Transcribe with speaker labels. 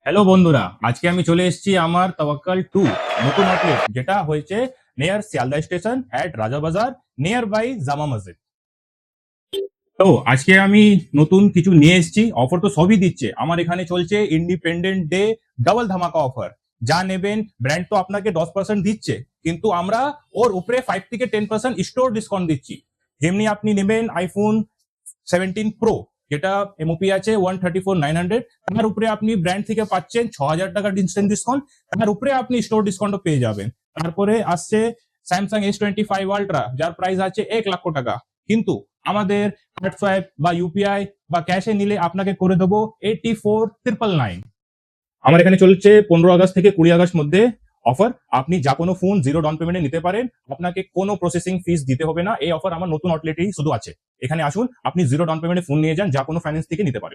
Speaker 1: Hello বন্ধুরা, আজকে আমি চলে এসেছি আমার তাওয়াক্কাল 2 নতুন আউটলেট, যেটা হয়েছে near Sealdah station at Rajabazar, nearby Jama Masjid. তো আজকে আমি নতুন কিছু নিয়ে এসেছি। অফার তো সবই দিচ্ছে। আমার এখানে চলছে ইন্ডিপেন্ডেন্ট ডে ডাবল ধামাকা অফার। যা নেবেন ব্র্যান্ড তো আপনাকে 10% দিচ্ছে, কিন্তু আমরা ওর উপরে 5 থেকে 10% স্টোর ডিসকাউন্ট দিচ্ছি। যেমনি আপনি নেবেন আইফোন 17 প্রো, যেটা এমওপি আছে 134,900, তার উপরে আপনি ব্র্যান্ড থেকে পাচ্ছেন 6,000 টাকার ইনস্ট্যান্ট ডিসকাউন্ট। তার উপরে আপনি স্টোর ডিসকাউন্টও পেয়ে যাবেন। তারপরে আসছে স্যামসাং S25 আলট্রা, যার প্রাইস আছে 1,00,000 টাকা, কিন্তু আমাদের কার্ড সোয়াইপ বা ইউপিআই বা ক্যাশে নিলে আপনাকে করে দেবো 84,999। আমার এখানে চলছে 15 আগস্ট থেকে 20 আগস্ট মধ্যে অফার। আপনি যা কোনো ফোন জিরো ডাউন পেমেন্টে নিতে পারেন, আপনাকে কোনো প্রসেসিং ফিস দিতে হবে না। এই অফার আমার নতুন আউটলেটেই শুধু আছে। এখানে আসুন, আপনি জিরো ডাউন পেমেন্টে ফোন নিয়ে যান, যা কোনো ফাইন্যান্স থেকে নিতে পারেন।